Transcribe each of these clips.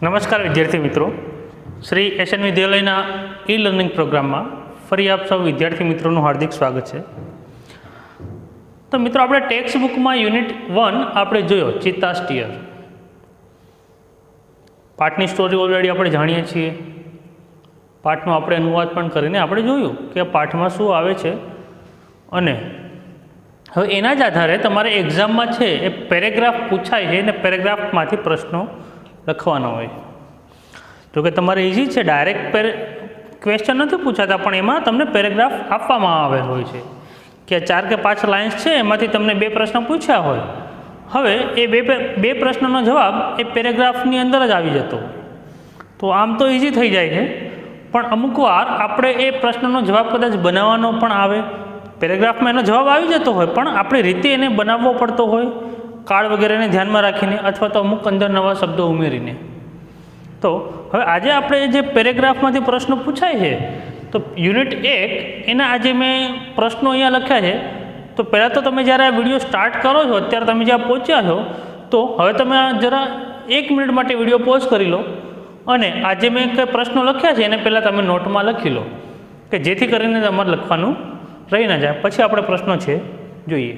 નમસ્કાર વિદ્યાર્થી મિત્રો, શ્રી એસએન વિદ્યાલયના ઈ લર્નિંગ પ્રોગ્રામમાં ફરી આપ સૌ વિદ્યાર્થી મિત્રોનું હાર્દિક સ્વાગત છે. તો મિત્રો, આપણે ટેક્સ્ટ બુકમાં યુનિટ 1 આપણે જોયો ચિત્તા સ્ટીયર. પાઠની સ્ટોરી ઓલરેડી આપણે જાણીએ છીએ. પાઠનો આપણે અનુવાદ પણ કરીને આપણે જોયું કે આ પાઠમાં શું આવે છે, અને હવે એના જ આધારે તમારે એક્ઝામમાં છે એ પેરેગ્રાફ પૂછાય છે અને પેરેગ્રાફમાંથી પ્રશ્નો લખવાનો હોય. જો કે તમારે ઇઝી છે, ડાયરેક્ટ ક્વેશ્ચન નથી પૂછાતા, પણ એમાં તમને પેરેગ્રાફ આપવામાં આવેલ હોય છે કે 4 કે 5 લાઇન્સ છે, એમાંથી તમને 2 પ્રશ્ન પૂછ્યા હોય. હવે એ બે પ્રશ્નનો જવાબ એ પેરેગ્રાફની અંદર જ આવી જતો. તો આમ તો ઇઝી થઈ જાય છે, પણ અમુક વાર આપણે એ પ્રશ્નનો જવાબ કદાચ બનાવવાનો પણ આવે. પેરેગ્રાફમાં એનો જવાબ આવી જતો હોય, પણ આપણી રીતે એને બનાવવો પડતો હોય, કાળ વગેરેને ધ્યાનમાં રાખીને, અથવા તો અમુક અંદર નવા શબ્દો ઉમેરીને. તો હવે આજે આપણે જે પેરેગ્રાફમાંથી પ્રશ્નો પૂછાય છે, તો યુનિટ 1 એના આજે મેં પ્રશ્નો અહીંયા લખ્યા છે. તો પહેલાં તો તમે જ્યારે આ વિડીયો સ્ટાર્ટ કરો છો, અત્યારે તમે જ્યાં પહોંચ્યા છો, તો હવે તમે જરા 1 મિનિટ માટે વિડીયો પોઝ કરી લો, અને આજે મેં કંઈ પ્રશ્નો લખ્યા છે એને પહેલાં તમે નોટમાં લખી લો, કે જેથી કરીને તમારે લખવાનું રહી ના જાય. પછી આપણે પ્રશ્નો છે જોઈએ.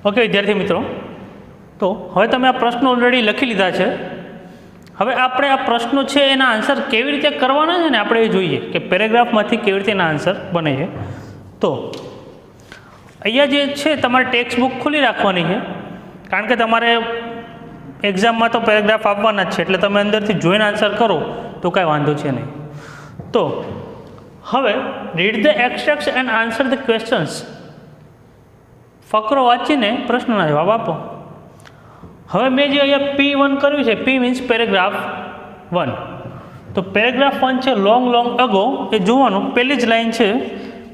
ઓકે વિદ્યાર્થી મિત્રો, તો હવે તમે આ પ્રશ્નો ઓલરેડી લખી લીધા છે. હવે આપણે આ પ્રશ્નો છે એના આન્સર કેવી રીતે કરવાના છે ને આપણે એ જોઈએ કે પેરેગ્રાફમાંથી કેવી રીતે એના આન્સર બને છે. તો અહીંયા જે છે તમારે ટેક્સ્ટ બુક ખોલી રાખવાની છે, કારણ કે તમારે એક્ઝામમાં તો પેરેગ્રાફ આપવાના જ છે, એટલે તમે અંદરથી જોઈને આન્સર કરો તો કાંઈ વાંધો છે નહીં. તો હવે read the extracts and answer the questions. ફકરો વાંચીને પ્રશ્નના જવાબ આપો. હવે મેં જે અહીંયા P1 કર્યું છે, P મીન્સ પેરેગ્રાફ 1. તો પેરેગ્રાફ 1 છે લોંગ અગો. એ જોવાનું, પહેલી જ લાઈન છે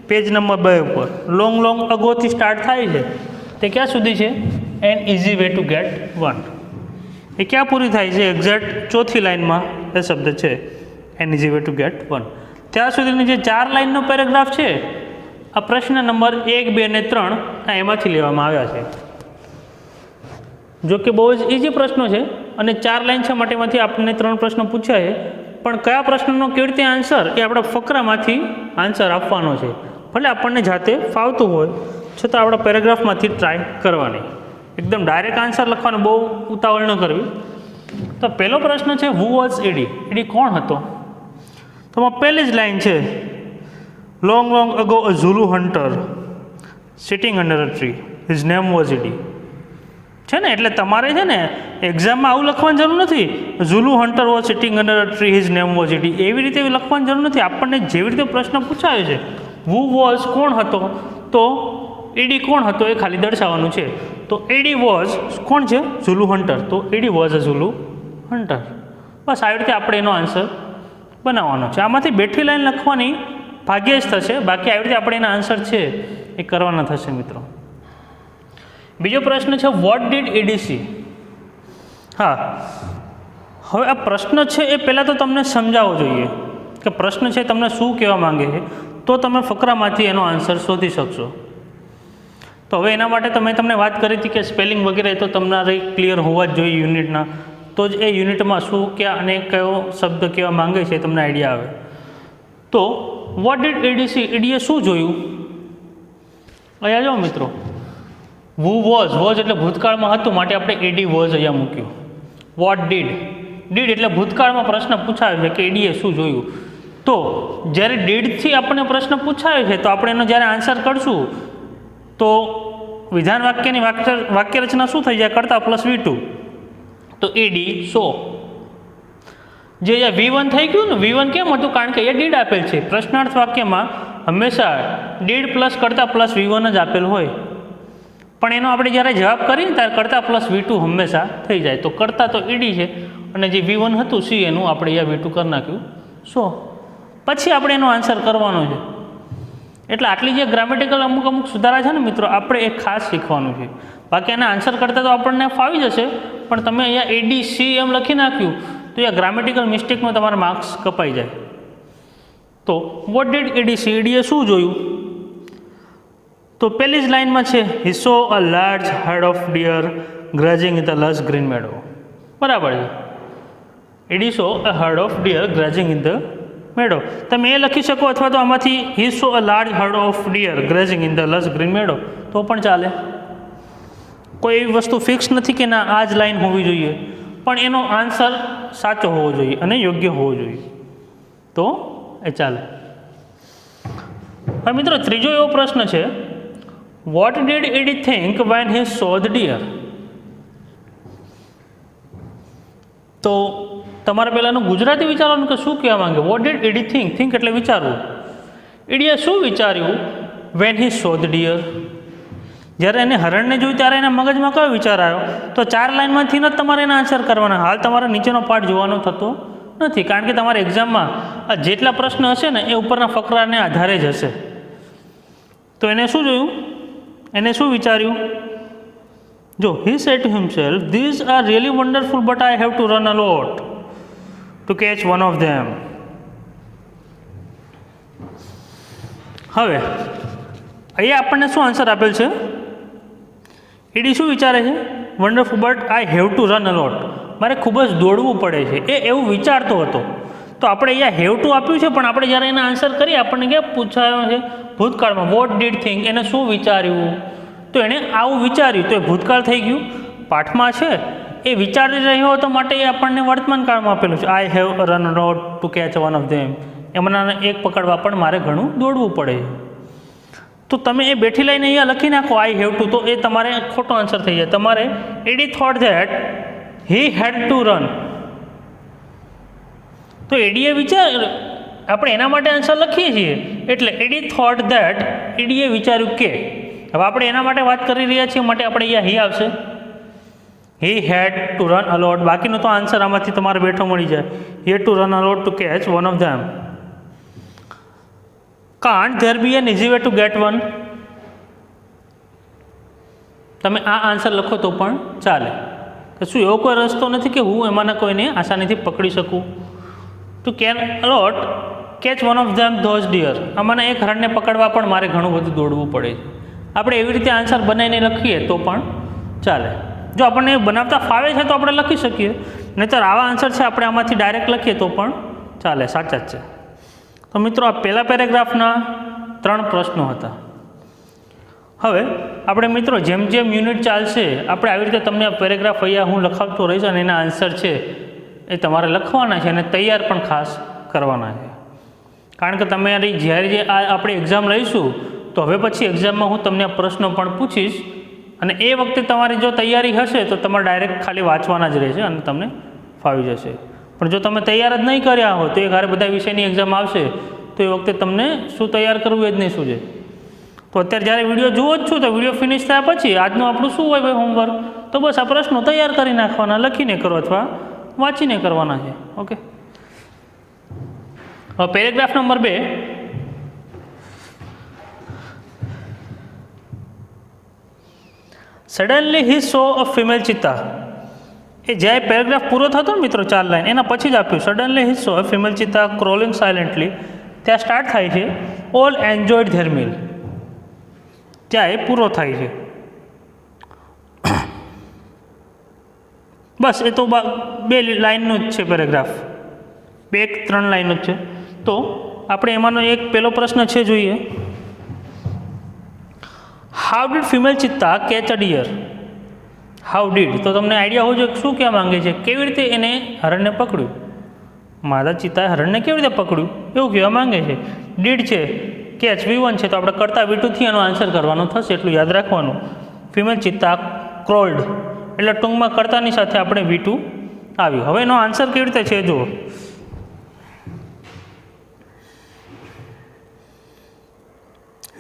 પેજ નંબર 2 ઉપર. લોંગ અગોથી સ્ટાર્ટ થાય છે તે ક્યાં સુધી છે? N easy way to gate 1. એ ક્યાં પૂરી થાય છે? એક્ઝેક્ટ ચોથી લાઇનમાં એ શબ્દ છે, N easy way to gate 1. ત્યાં સુધીની જે 4 લાઇનનો પેરેગ્રાફ છે, આ પ્રશ્ન નંબર 1, 2 અને 3 આ એમાંથી લેવામાં આવ્યા છે. જો કે બહુ જ ઇઝી પ્રશ્નો છે, અને 4 લાઇન છે માટેમાંથી આપણને 3 પ્રશ્નો પૂછ્યા છે, પણ કયા પ્રશ્નનો કેવી રીતે આન્સર એ આપણે ફકરામાંથી આન્સર આપવાનો છે. ભલે આપણને જાતે ફાવતું હોય છતાં આપણે પેરેગ્રાફમાંથી ટ્રાય કરવાની. એકદમ ડાયરેક્ટ આન્સર લખવાનો બહુ ઉતાવળ ન કરવી. તો પહેલો પ્રશ્ન છે હુ વોઝ એડી. એડી કોણ હતો? તો પહેલી જ લાઈન છે long ago a Zulu hunter sitting under a tree, his name was Eddie. છે ને, એટલે તમારે છે ને એક્ઝામમાં આવું લખવાની જરૂર નથી, Zulu hunter was sitting under a tree, his name was Eddie. એવી રીતે લખવાની જરૂર નથી. આપણને જેવી રીતે પ્રશ્ન પૂછાયો છે, હુ વોઝ કોણ હતો, તો એડી કોણ હતો એ ખાલી દર્શાવવાનું છે. તો એડી વોઝ કોણ છે? ઝુલુ હન્ટર. તો એડી વોઝ અ ઝુલુ હન્ટર. બસ આવી રીતે આપણે એનો આન્સર બનાવવાનો છે. આમાંથી બેઠી લાઈન લખવાની ભાગ્યે જ થશે, બાકી આવી રીતે આપણે એના આન્સર છે એ કરવાના થશે મિત્રો. બીજો પ્રશ્ન છે વોટ ડીડ એડી સી. હા, હવે આ પ્રશ્ન છે એ પહેલાં તો તમને સમજાવવો જોઈએ કે પ્રશ્ન છે તમને શું કહેવા માંગે છે, તો તમે ફકરામાંથી એનો આન્સર શોધી શકશો. તો હવે એના માટે તો મેં તમને વાત કરી હતી કે સ્પેલિંગ વગેરે તો તમારે ક્લિયર હોવા જ જોઈએ યુનિટના, તો જ એ યુનિટમાં શું, ક્યાં અને કયો શબ્દ કહેવા માંગે છે તમને આઈડિયા આવે. તો વોટ ડીડ એડી સી, એડીએ શું જોયું? અહીંયા જાઓ મિત્રો, હુ વોઝ એટલે ભૂતકાળમાં હતું, માટે આપણે એડી વોઝ અહીંયા મૂક્યું. વોટ ડીડ એટલે ભૂતકાળમાં પ્રશ્ન પૂછાયો છે કે એડીએ શું જોયું. તો જ્યારે ડીડથી આપણને પ્રશ્ન પૂછાયો છે, તો આપણે એનો જ્યારે આન્સર કરશું તો વિધાન વાક્યની વાક્ય રચના શું થઈ જાય? કર્તા પ્લસ V2. તો એડી સો. જે અહીંયા V1 થઈ ગયું ને, V1 કેમ હતું? કારણ કે એ ડીડ આપેલ છે. પ્રશ્નાર્થ વાક્યમાં હંમેશા ડીડ પ્લસ કર્તા પ્લસ V1 જ આપેલ હોય, પણ એનો આપણે જ્યારે જવાબ કરીએ ત્યારે કર્તા પ્લસ V2 હંમેશા થઈ જાય. તો કર્તા તો એડી છે, અને જે V1 હતું સી, એનું આપણે અહીંયા V2 કરી નાખ્યું સો. પછી આપણે એનો આન્સર કરવાનો છે. એટલે આટલી જે ગ્રામેટિકલ અમુક સુધારા છે ને મિત્રો, આપણે એ ખાસ શીખવાનું છે. બાકી એના આન્સર કરતાં તો આપણને ફાવી જશે, પણ તમે અહીંયા એડી સી એમ લખી નાખ્યું તો એ ગ્રામેટિકલ મિસ્ટેકમાં તમારા માર્ક્સ કપાઈ જાય. તો વોટ ડીડ એડી સી, એડીએ શું જોયું? તો પહેલી જ લાઇનમાં છે he saw a large herd of deer grazing in the lush green meadow. બરાબર છે. It saw a herd of deer grazing in the meadow. તમે એ લખી શકો અથવા તો આમાંથી he saw a large herd of deer grazing in the lush green meadow તો પણ ચાલે. કોઈ એવી વસ્તુ ફિક્સ નથી કે ના આ જ લાઈન હોવી જોઈએ, પણ એનો આન્સર સાચો હોવો જોઈએ અને યોગ્ય હોવો જોઈએ તો એ ચાલે. હવે મિત્રો ત્રીજો એવો પ્રશ્ન છે, what did it think when he so the deer. તો તમારે પહેલાંનું ગુજરાતી વિચારવાનું કે શું કહેવા માંગે. What did it think, think એટલે વિચારવું. ઇડીએ શું વિચાર્યું when he so the deer. જ્યારે એને હરણને જોયું ત્યારે એના મગજમાં કયો વિચાર આવ્યો, તો 4 લાઇનમાંથી જ તમારે એના આન્સર કરવાના. હાલ તમારે નીચેનો પાર્ટ જોવાનો થતો નથી, કારણ કે તમારા એક્ઝામમાં આ જેટલા પ્રશ્ન હશે ને એ ઉપરના ફકરાને આધારે જ હશે. તો એને શું જોયું, એને શું વિચાર્યું, જો he said to himself these are really wonderful but I have to run a lot to catch one of ધેમ. હવે અહીંયા આપણને શું આન્સર આપેલ છે, ઈડી શું વિચારે છે, wonderful but I have to run a lot, મારે ખૂબ જ દોડવું પડે છે, એ એવું વિચારતો હતો. તો આપણે અહીંયા હેવ ટુ આપ્યું છે, પણ આપણે જ્યારે એના આન્સર કરીએ આપણને ક્યાં પૂછાયો છે ભૂતકાળમાં. વોટ ડીડ થિંક, એને શું વિચાર્યું, તો એણે આવું વિચાર્યું, તો એ ભૂતકાળ થઈ ગયું. પાઠમાં છે એ વિચારી રહ્યો હતો માટે એ આપણને વર્તમાન કાળમાં આપેલું છે. I have run a lot to catch one of ધેમ, એમના એક પકડવા પણ મારે ઘણું દોડવું પડે. તો તમે એ બેઠી લઈને અહીંયા લખી નાખો આઈ હેવ ટુ, તો એ તમારે ખોટો આન્સર થઈ જાય. તમારે Eddie thought that he had to run, તો એડીએ વિચાર, આપણે એના માટે આન્સર લખીએ છીએ એટલે એડી થોટ ધેટ, એડીએ વિચાર્યું કે. હવે આપણે એના માટે વાત કરી રહ્યા છીએ માટે આપણે અહીંયા હી આવશે, હી હેડ ટુ રન અ લોટ. બાકીનો તો આન્સર આમાંથી તમારે બેઠો મળી જાય. He had to run a lot to catch one of them. Can't there be an easy way to get one. તમે આ આન્સર લખો તો પણ ચાલે, કે શું એવો કોઈ રસ્તો નથી કે હું એમાંના કોઈને આસાનીથી પકડી શકું. To can allot catch one of them those deer, આમાંના એક હરણને પકડવા પણ મારે ઘણું બધું દોડવું પડે છે. આપણે એવી રીતે આન્સર બનાવીને લખીએ તો પણ ચાલે. જો આપણને બનાવતા ફાવે છે તો આપણે લખી શકીએ, નહીંતર આવા આન્સર છે આપણે આમાંથી ડાયરેક્ટ લખીએ તો પણ ચાલે, સાચા જ છે. તો મિત્રો આ પહેલા પેરેગ્રાફના 3 પ્રશ્નો હતા. હવે આપણે મિત્રો જેમ જેમ યુનિટ ચાલશે આપણે આવી રીતે તમને આ પેરેગ્રાફ અહીંયા હું લખાવતો રહીશ અને એના આન્સર છે એ તમારે લખવાના છે અને તૈયાર પણ ખાસ કરવાના છે. કારણ કે તમારી જ્યારે જે આ આપણે એક્ઝામ લઈશું તો હવે પછી એક્ઝામમાં હું તમને આ પ્રશ્નો પણ પૂછીશ અને એ વખતે તમારી જો તૈયારી હશે તો તમારે ડાયરેક્ટ ખાલી વાંચવાના જ રહેશે અને તમને ફાવી જશે. પણ જો તમે તૈયાર જ નહીં કર્યા હો તો એ ઘરે બધા વિષયની એક્ઝામ આવશે તો એ વખતે તમને શું તૈયાર કરવું એ જ નહીં સૂઝે. તો અત્યારે જ્યારે વિડીયો જુઓ જ છું તો વિડીયો ફિનિશ થયા પછી આજનું આપણું શું હોય ભાઈ હોમવર્ક, તો બસ આ પ્રશ્નો તૈયાર કરી નાખવાના, લખીને કરો અથવા વાંચીને કરવાના છે. ઓકે, હવે પેરેગ્રાફ નંબર 2. સડનલી હી સો અ ફિમેલ ચિત્તા. એ જ્યારે પેરેગ્રાફ પૂરો થતો ને મિત્રો 4 લાઈન એના પછી જ આપ્યું. સડનલી હી સો અ ફિમેલ ચિત્તા ક્રોલિંગ સાયલેન્ટલી, ત્યાં સ્ટાર્ટ થાય છે ઓલ એન્જોયડ ધેર મીલ, ત્યાં એ પૂરો થાય છે. બસ એ તો 2 લાઈનનું જ છે પેરેગ્રાફ, 2-3 લાઈનો જ છે. તો આપણે એમાંનો એક પહેલો પ્રશ્ન છે જોઈએ, how did female cheetah catch a deer. How did, તો તમને આઈડિયા હોવો જોઈએ શું કહેવા માંગે છે, કેવી રીતે એને હરણને પકડ્યું, માદા ચિત્તાએ હરણને કેવી રીતે પકડ્યું એવું કહેવા માંગે છે. ડીડ છે કેચ V1 છે તો આપણે કરતા V2 થી એનો આન્સર કરવાનો થશે, એટલું યાદ રાખવાનું. ફિમેલ ચિત્તા ક્રોલ્ડ એટલે ટૂંકમાં કરતાની સાથે આપણે V2 આવ્યું. હવે એનો આન્સર કેવી રીતે છે જુઓ,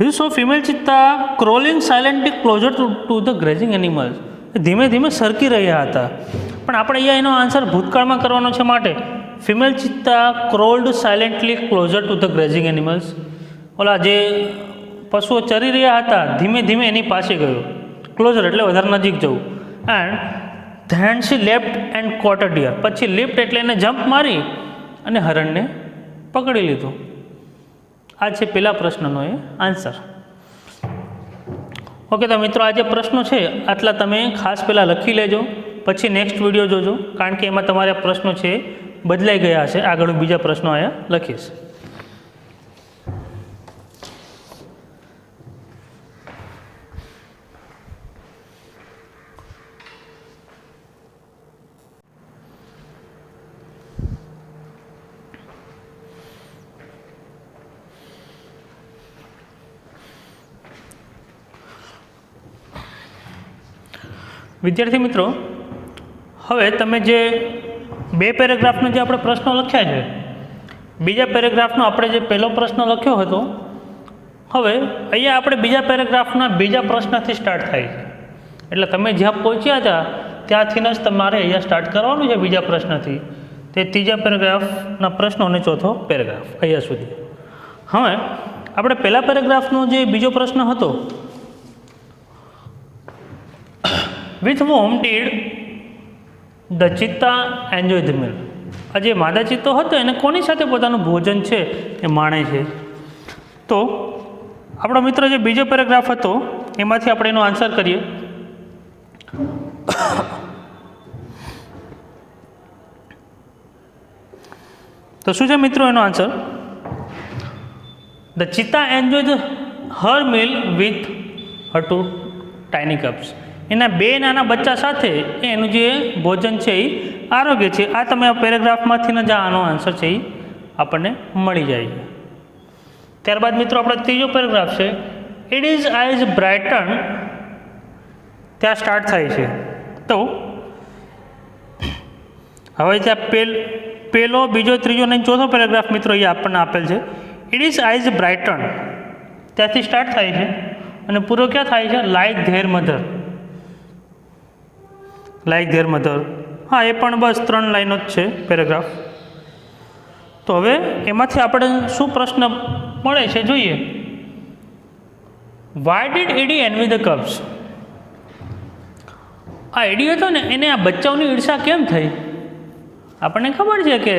he saw female cheetah crawling silently closer to the grazing animals. ધીમે ધીમે સરકી રહ્યા હતા, પણ આપણે અહીંયા એનો આન્સર ભૂતકાળમાં કરવાનો છે માટે female cheetah crawled silently closer to the grazing animals. ઓલા જે પશુઓ ચરી રહ્યા હતા ધીમે ધીમે એની પાસે ગયો, ક્લોઝર એટલે વધારે નજીક જવું. And then she left and caught a deer, પછી લિફ્ટ એટલે એને જમ્પ મારી અને હરણને પકડી લીધું. આ છે પહેલા પ્રશ્નનો એ આન્સર. ઓકે, તો મિત્રો આ જે પ્રશ્નો છે આટલા તમે ખાસ પહેલાં લખી લેજો, પછી નેક્સ્ટ વિડીયો જોજો, કારણ કે એમાં તમારા પ્રશ્નો છે બદલાઈ ગયા હશે. આગળ હું બીજા પ્રશ્નો અહીંયા લખીશ. વિદ્યાર્થી મિત્રો, હવે તમે જે બે પેરેગ્રાફનો જે આપણે પ્રશ્નો લખ્યા છે, બીજા પેરેગ્રાફનો આપણે જે પહેલો પ્રશ્ન લખ્યો હતો, હવે અહીંયા આપણે બીજા પેરેગ્રાફના બીજા પ્રશ્નથી સ્ટાર્ટ થાય છે. એટલે તમે જ્યાં પહોંચ્યા હતા ત્યાંથી જ તમારે અહીંયા સ્ટાર્ટ કરવાનું છે બીજા પ્રશ્નથી. તે ત્રીજા પેરેગ્રાફના પ્રશ્નો અને ચોથો પેરેગ્રાફ અહીંયા સુધી. હવે આપણે પહેલા પેરેગ્રાફનો જે બીજો પ્રશ્ન હતો, with whom did the cheetah enjoy the meal. આ જે માદા ચિત્તો હતો એને કોની સાથે પોતાનું ભોજન છે એ માણે છે. તો આપણો મિત્ર જે બીજો પેરેગ્રાફ હતો એમાંથી આપણે એનો આન્સર કરીએ. તો શું છે મિત્રો એનો answer? The cheetah enjoy the her meal with her two tiny cubs. એના બે નાના બચ્ચા સાથે એનું જે ભોજન છે એ આરોગ્ય છે. આ તમે આ પેરેગ્રાફમાંથી જ આનો આન્સર છે એ આપણને મળી જાય. ત્યારબાદ મિત્રો આપણો ત્રીજો પેરેગ્રાફ છે, ઇટ ઇઝ આઈઝ બ્રાઇટન. ત્યાં સ્ટાર્ટ થાય છે. તો હવે ત્યાં પહેલો, બીજો, ત્રીજો અને ચોથો પેરેગ્રાફ મિત્રો અહીંયા આપણને આપેલ છે. ઇટ ઇઝ આઈઝ બ્રાઇટન ત્યાંથી સ્ટાર્ટ થાય છે અને પૂરો ક્યાં થાય છે? Like their mother. Like their mother, હા, એ પણ બસ 3 લાઈનો જ છે પેરેગ્રાફ. તો હવે એમાંથી આપણે શું પ્રશ્ન મળે છે જોઈએ. Why did Eddie envy the cups. આ એડી હતો ને એને આ બચ્ચાઓની ઈર્ષા કેમ થઈ? આપણને ખબર છે કે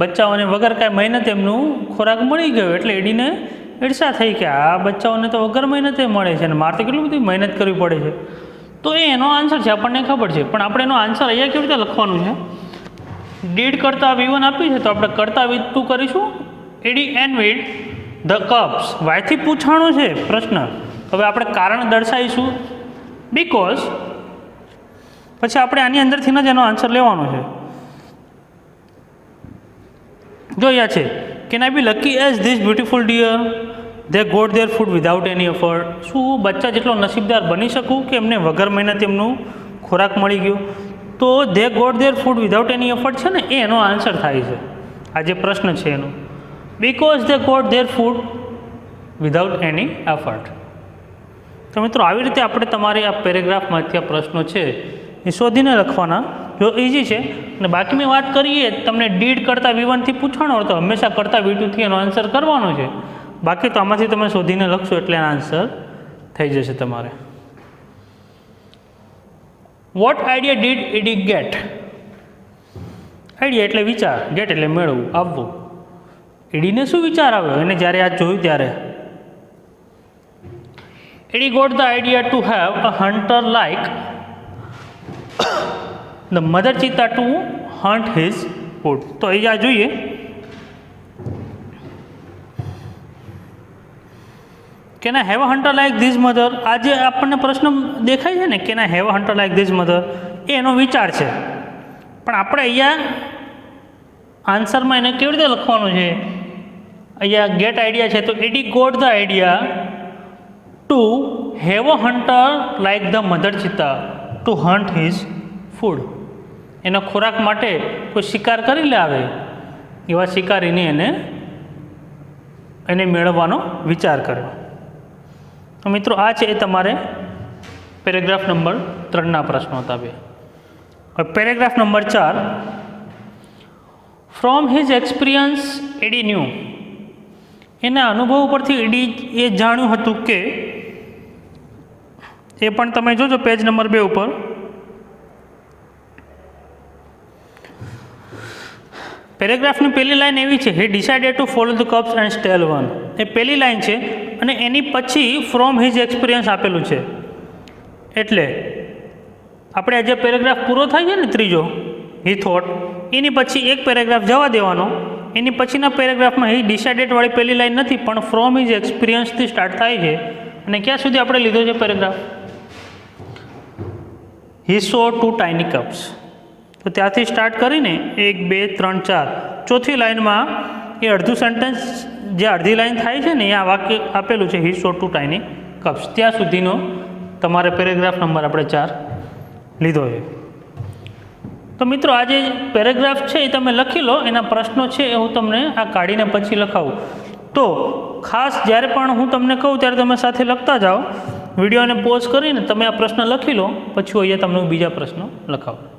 બચ્ચાઓને વગર કાંઈ મહેનત એમનું ખોરાક મળી ગયો એટલે એડીને ઈર્ષા થઈ કે આ બચ્ચાઓને તો વગર મહેનતે મળે છે અને મારે તો કેટલી બધી મહેનત કરવી પડે છે. તો એ એનો આન્સર છે, આપણને ખબર છે. પણ આપણે એનો આન્સર અહીંયા કેવી રીતે લખવાનું છે? ડીડ કરતાં V1 આપી છે તો આપણે કરતાં V2 કરીશું. એડી એનવીડ ધ કપ્સ. વાયથી પૂછાણો છે પ્રશ્ન. હવે આપણે કારણ દર્શાવીશું બીકોઝ. પછી આપણે આની અંદરથી જ એનો આન્સર લેવાનો છે. જો અહીંયા છે, can I be lucky as this beautiful deer they got their food without any effort. શું બચ્ચા જેટલો નસીબદાર બની શકું કે એમને વગર મહેનત એમનું ખોરાક મળી ગયો? તો they got their food without any effort છે ને એ એનો આન્સર થાય છે. આ જે પ્રશ્ન છે એનો, because they got their food without any effort. તો મિત્રો આવી રીતે આપણે તમારે આ પેરેગ્રાફમાંથી આ પ્રશ્નો છે એ શોધીને લખવાના. જો ઇઝી છે. અને બાકીની વાત કરીએ, તમને ડીડ કરતાં V1થી પૂછાણો હોય તો હંમેશા કરતાં V2થી એનો આન્સર કરવાનો છે. બાકી તો આમાંથી તમે શોધીને લખશો એટલે આન્સર થઈ જશે તમારે. What idea did Eddie get. Idea એટલે વિચાર, ગેટ એટલે મેળવવું, આવવું. એડીને શું વિચાર આવ્યો એને જ્યારે આ જોયું ત્યારે? Eddie got the idea to have a hunter like the mother cheetah to hunt his food. તો અહીંયા જોઈએ, can I have a hunter like this mother. આ જે આપણને પ્રશ્ન દેખાય છે ને, can I have a hunter like this mother, એ એનો વિચાર છે. પણ આપણે અહીંયા આન્સરમાં એને કેવી રીતે લખવાનું છે? અહીંયા ગેટ આઈડિયા છે તો Eddie got the idea to have a hunter like the mother cheetah to hunt his food. એનો ખોરાક માટે કોઈ શિકાર કરી લાવે એવા શિકારીને એને મેળવવાનો વિચાર કર્યો. તો મિત્રો આ છે એ તમારે પેરેગ્રાફ નંબર 3ના પ્રશ્નો હતા. હવે paragraph number 4, from his experience Eddie knew. એના અનુભવ પરથી એડી એ જાણ્યું હતું કે, એ પણ તમે જોજો પેજ નંબર 2 ઉપર, પેરેગ્રાફની પહેલી લાઈન એવી છે, he decided to follow the cubs and steal one, એ પહેલી લાઈન છે અને એની પછી ફ્રોમ હિઝ એક્સપિરિયન્સ આપેલું છે. એટલે આપણે જે પેરેગ્રાફ પૂરો થાય છે ને ત્રીજો, હી થોટ, એની પછી એક પેરેગ્રાફ જવા દેવાનો. એની પછીના પેરેગ્રાફમાં હી ડિસાઇડેડવાળી પહેલી લાઈન નથી, પણ ફ્રોમ હિઝ એક્સપિરિયન્સથી સ્ટાર્ટ થાય છે. અને ક્યાં સુધી આપણે લીધો છે પેરેગ્રાફ? હી સો 2 ટાઇની કપ્સ. તો ત્યાંથી સ્ટાર્ટ કરીને 1 2 3 4 ચોથી લાઇનમાં એ અડધું સેન્ટેન્સ જે અડધી લાઈન થાય છે ને, એ આ વાક્ય આપેલું છે, હી સો 2 ટાઇની કપ્સ. ત્યાં સુધીનો તમારે પેરેગ્રાફ નંબર આપણે 4 લીધો છે. તો મિત્રો આ જે પેરેગ્રાફ છે એ તમે લખી લો. એના પ્રશ્નો છે એ હું તમને આ કાઢીને પછી લખાવું. તો ખાસ જ્યારે પણ હું તમને કહું ત્યારે તમે સાથે લખતા જાઓ. વિડીયોને પોઝ કરીને તમે આ પ્રશ્ન લખી લો, પછી અહીંયા તમને હું બીજા પ્રશ્નો લખાવું.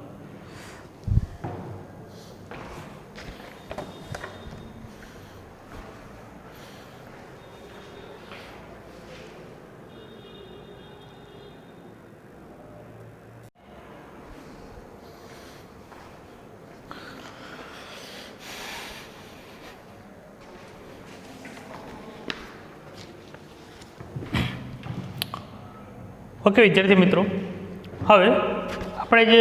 ઓકે વિદ્યાર્થી મિત્રો, હવે આપણે જે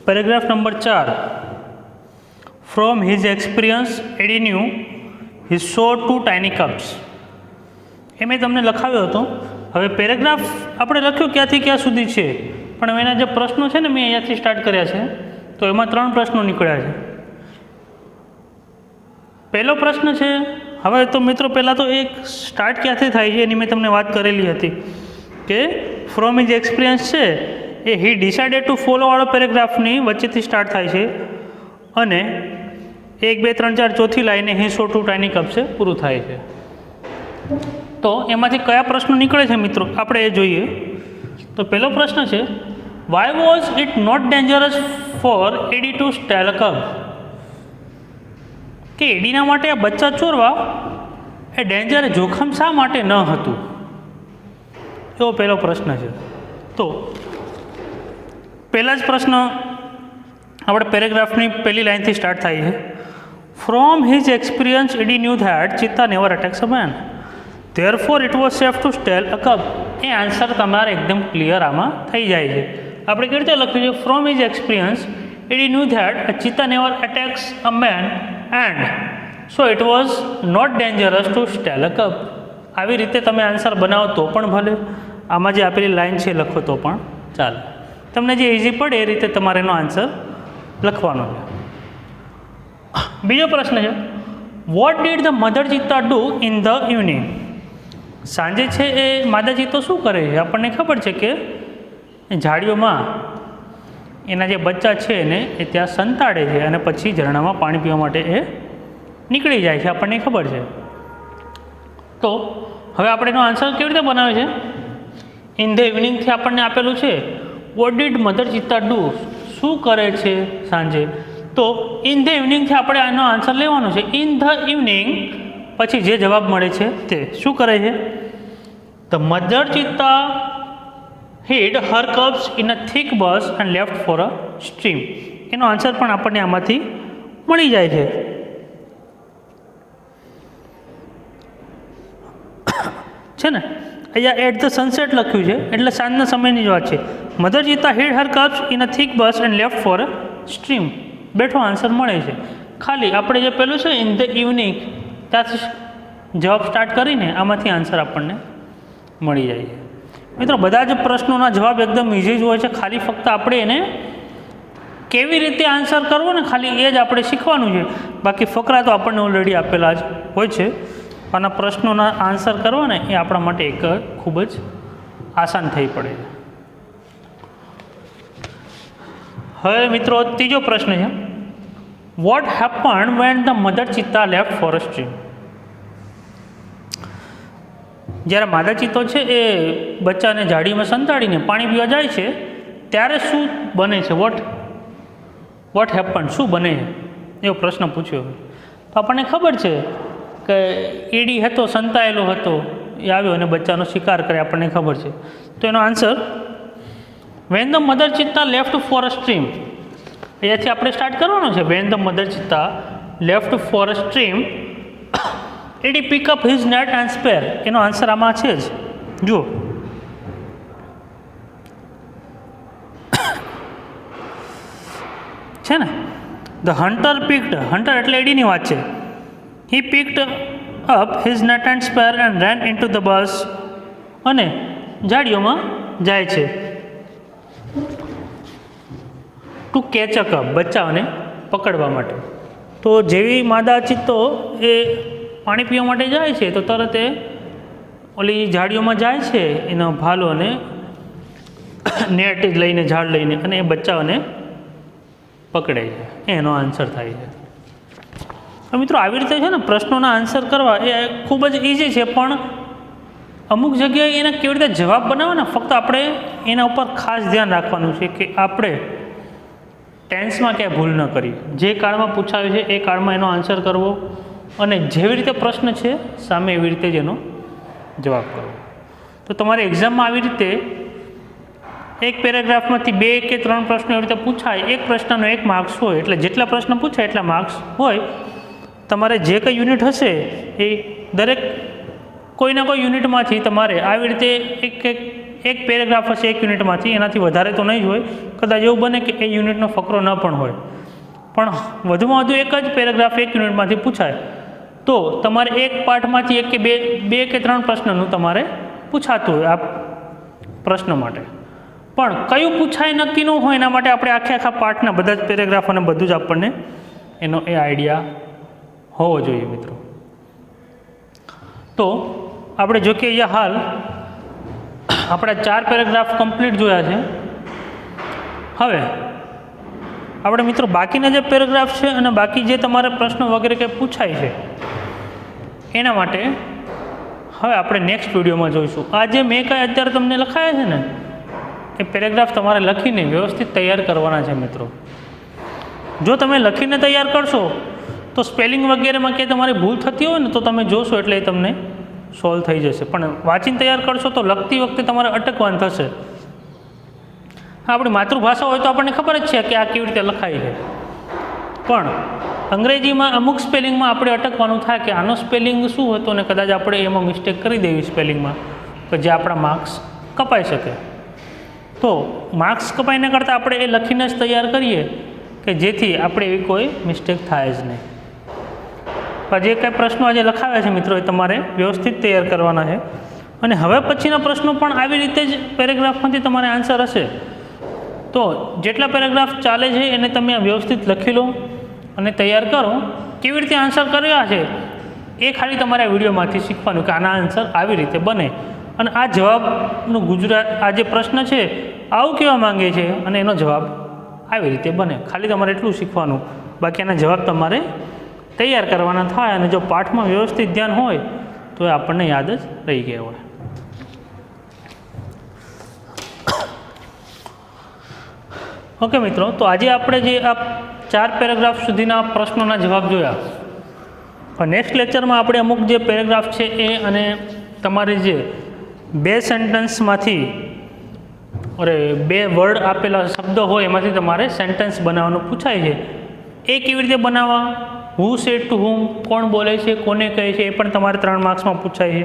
paragraph number 4 from his experience Eddie knew his saw 2 tiny cubs એ મેં તમને લખાવ્યો હતો. હવે પેરેગ્રાફ આપણે લખ્યું ક્યાંથી ક્યાં સુધી છે, પણ એના જે પ્રશ્નો છે ને મેં અહીંયાથી સ્ટાર્ટ કર્યા છે. તો એમાં 3 પ્રશ્નો નીકળ્યા છે. પહેલો પ્રશ્ન છે, હવે તો મિત્રો પહેલાં તો એક સ્ટાર્ટ ક્યાંથી થાય છે એની મેં તમને વાત કરેલી હતી કે ફ્રોમ હિઝ એક્સપિરિયન્સ છે એ હી ડિસાઇડેડ ટુ ફોલો વાળો પેરેગ્રાફની વચ્ચેથી સ્ટાર્ટ થાય છે અને 1 2 3 4 ચોથી લાઈને હી સો 2 ટાઇની કપ્સે પૂરું થાય છે. તો એમાંથી કયા પ્રશ્નો નીકળે છે મિત્રો આપણે એ જોઈએ. તો પહેલો પ્રશ્ન છે, why was it not dangerous for Eddie to steal a cup? કે એડીના માટે આ બચ્ચા ચોરવા એ ડેન્જર જોખમ શા માટે ન હતું? એવો પહેલો પ્રશ્ન છે. તો પહેલા જ પ્રશ્ન આપણે પેરેગ્રાફની પહેલી લાઇનથી સ્ટાર્ટ થાય છે. From his experience Eddie knew that cheetah never attacks a man, therefore it was safe to steal a cub. એ આન્સર તમારે એકદમ ક્લિયર આમાં થઈ જાય છે. આપણે કેવી રીતે લખ્યું છે? From his experience Eddie knew that cheetah never attacks a man and so it was not dangerous to steal a cub. આવી રીતે તમે આન્સર બનાવો તો પણ ભલે, આમાં જે આપેલી લાઈન છે લખો તો પણ ચાલે. તમને જે ઇઝી પડે એ રીતે તમારે એનો આન્સર લખવાનો છે. બીજો પ્રશ્ન છે, what did the mother cheetah do in the evening? સાંજે છે એ માદા ચિત્તો શું કરે છે? આપણને ખબર છે કે ઝાડીઓમાં એના જે બચ્ચા છે એને એ ત્યાં સંતાડે છે અને પછી ઝરણામાં પાણી પીવા માટે એ નીકળી જાય છે, આપણને ખબર છે. તો હવે આપણે એનો આન્સર કેવી રીતે બનાવે છે? ઇન ધ ઇવનિંગથી આપણને આપેલું છે what did mother cheetah do, શું કરે છે સાંજે? તો ઇન ધ ઇવનિંગથી આપણે આનો આન્સર લેવાનો છે. ઇન ધ ઇવનિંગ પછી જે જવાબ મળે છે તે શું કરે છે? The mother cheetah hid her cubs in a thick bush and left for a stream. એનો આન્સર પણ આપણને આમાંથી મળી જાય છે. છે ને અહીંયા એટ ધ સનસેટ લખ્યું છે એટલે સાંજના સમયની જ વાત છે. Mother cheetah hid her cubs in a thick bush and left for a stream. બેઠો આન્સર મળે છે. ખાલી આપણે જે પેલું છે ઇન ધ ઇવનિંગ ત્યાંથી જવાબ સ્ટાર્ટ કરીને આમાંથી આન્સર આપણને મળી જાય છે. મિત્રો બધા જ પ્રશ્નોના જવાબ એકદમ ઇઝી જ હોય છે. ખાલી ફક્ત આપણે એને કેવી રીતે આન્સર કરવો ને ખાલી એ જ આપણે શીખવાનું છે. બાકી ફકરા તો આપણને ઓલરેડી આપેલા જ હોય છે. આના પ્રશ્નોના આન્સર કરવા ને એ આપણા માટે એક ખૂબ જ આસાન થઈ પડે છે. હવે મિત્રો ત્રીજો પ્રશ્ન છે, what happen when the mother cheetah left for a stream? જ્યારે માદા ચિત્તો છે એ બચ્ચાને ઝાડીમાં સંતાડીને પાણી પીવા જાય છે ત્યારે શું બને છે? વોટ હેપન, શું બને છે એવો પ્રશ્ન પૂછ્યો. તો આપણને ખબર છે કે એડી હતો, સંતાયેલો હતો, એ આવ્યો અને બચ્ચાનો શિકાર કરે, આપણને ખબર છે. તો એનો answer when the mother cheetah left for a stream, અહીંયાથી આપણે સ્ટાર્ટ કરવાનું છે. When the mother cheetah left for a stream Eddie pick up his net and spear. એનો આન્સર આમાં છે જ. જુઓ, છે ને, ધ હન્ટર પિક્ડ, હન્ટર એટલે એડીની વાત છે. He picked up his net and spear and ran in to the bush. અને ઝાડીઓમાં જાય છે. ટુ કેચ અ કપ, બચ્ચાઓને પકડવા માટે. તો જેવી માદા ચિત્તો એ પાણી પીવા માટે જાય છે તો તરત એ ઓલી ઝાડીઓમાં જાય છે એનો ભાલો અને નેટ લઈને, ઝાડ લઈને, અને એ બચ્ચાઓને પકડે છે. એનો આન્સર થાય છે. હવે મિત્રો આવી રીતે છે ને પ્રશ્નોના આન્સર કરવા એ ખૂબ જ ઇઝી છે, પણ અમુક જગ્યાએ એના કેવી રીતે જવાબ બનાવવાના, ફક્ત આપણે એના ઉપર ખાસ ધ્યાન રાખવાનું છે કે આપણે ટેન્સમાં ક્યાંય ભૂલ ન કરીએ. જે કાળમાં પૂછાયું છે એ કાળમાં એનો આન્સર કરવો, અને જેવી રીતે પ્રશ્ન છે સામે એવી રીતે જ એનો જવાબ કરવો. તો તમારે એક્ઝામમાં આવી રીતે એક પેરેગ્રાફમાંથી 2 કે 3 પ્રશ્નો એવી રીતે પૂછાય. એક પ્રશ્નનો 1 માર્ક્સ હોય, એટલે જેટલા પ્રશ્ન પૂછાય એટલા માર્ક્સ હોય. તમારે જે કંઈ યુનિટ હશે એ દરેક કોઈના કોઈ યુનિટમાંથી તમારે આવી રીતે એક પેરેગ્રાફ હશે એક યુનિટમાંથી, એનાથી વધારે તો નહીં જ હોય. કદાચ એવું બને કે એ યુનિટનો ફકરો ન પણ હોય, પણ વધુમાં વધુ એક જ પેરેગ્રાફ એક યુનિટમાંથી પૂછાય તો તમારે એક પાઠમાંથી 1 કે 2 કે 3 પ્રશ્નનું તમારે પૂછાતું હોય આ પ્રશ્ન માટે. પણ કયું પૂછાય નક્કી ન હોય, એના માટે આપણે આખા પાઠના બધા જ પેરેગ્રાફ અને બધું જ આપણને એનો એ આઈડિયા હોવો જોઈએ મિત્રો. તો આપણે જો કે અહીંયા હાલ આપણા 4 પેરેગ્રાફ કમ્પ્લીટ જોયા છે. હવે આપણે મિત્રો બાકીના જે પેરેગ્રાફ છે અને બાકી જે તમારે પ્રશ્નો વગેરે કંઈ પૂછાય છે એના માટે હવે આપણે નેક્સ્ટ વિડીયોમાં જોઈશું. આ જે મેં કાંઈ અત્યારે તમને લખાયા છે ને એ પેરેગ્રાફ તમારે લખીને વ્યવસ્થિત તૈયાર કરવાના છે મિત્રો. જો તમે લખીને તૈયાર કરશો તો સ્પેલિંગ વગેરેમાં ક્યાંય તમારી ભૂલ થતી હોય ને તો તમે જોશો એટલે એ તમને સોલ્વ થઈ જશે. પણ વાંચીને તૈયાર કરશો તો લખતી વખતે તમારે અટકવાનું થશે. આપણી માતૃભાષા હોય તો આપણને ખબર જ છે કે આ કેવી રીતે લખાય છે, પણ અંગ્રેજીમાં અમુક સ્પેલિંગમાં આપણે અટકવાનું થાય કે આનો સ્પેલિંગ શું હતો ને કદાચ આપણે એમાં મિસ્ટેક કરી દેવી સ્પેલિંગમાં, તો જે આપણા માર્ક્સ કપાઈ શકે. તો માર્ક્સ કપાઈને કરતાં આપણે એ લખીને જ તૈયાર કરીએ કે જેથી આપણે એવી કોઈ મિસ્ટેક થાય જ નહીં. જે કંઈ પ્રશ્નો આજે લખાવ્યા છે મિત્રો એ તમારે વ્યવસ્થિત તૈયાર કરવાના છે. અને હવે પછીના પ્રશ્નો પણ આવી રીતે જ પેરેગ્રાફમાંથી તમારે આન્સર હશે. તો જેટલા પેરેગ્રાફ ચાલે છે એને તમે વ્યવસ્થિત લખી લો અને તૈયાર કરો. કેવી રીતે આન્સર કર્યા છે એ ખાલી તમારે આ વિડીયોમાંથી શીખવાનું કે આના આન્સર આવી રીતે બને, અને આ જવાબનું આ જે પ્રશ્ન છે આવું કહેવા માંગે છે અને એનો જવાબ આવી રીતે બને. ખાલી તમારે એટલું શીખવાનું, બાકી એના જવાબ તમારે તૈયાર કરવાના થાય. અને જો પાઠમાં વ્યવસ્થિત ધ્યાન હોય તો એ આપણને યાદ જ રહી ગયા હોય. ઓકે મિત્રો, તો આજે આપણે જે આ 4 પેરેગ્રાફ સુધીના પ્રશ્નોના જવાબ જોયા. પણ નેક્સ્ટ લેક્ચરમાં આપણે અમુક જે પેરેગ્રાફ છે એ અને તમારે જે 2 સેન્ટેન્સમાંથી 2 વર્ડ આપેલા શબ્દો હોય એમાંથી તમારે સેન્ટેન્સ બનાવવાનું પૂછાય છે એ કેવી રીતે બનાવવા, હુ સેડ ટુ હુમ, કોણ બોલે છે, કોને કહે છે, એ પણ તમારે 3 માર્ક્સમાં પૂછાય છે.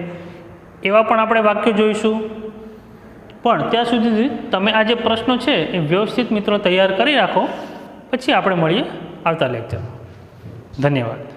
એવા પણ આપણે વાક્યો જોઈશું. પણ ત્યાં સુધી તમે આ જે પ્રશ્નો છે એ વ્યવસ્થિત મિત્રો તૈયાર કરી રાખો. પછી આપણે મળીએ આવતા લેક્ચરમાં. ધન્યવાદ.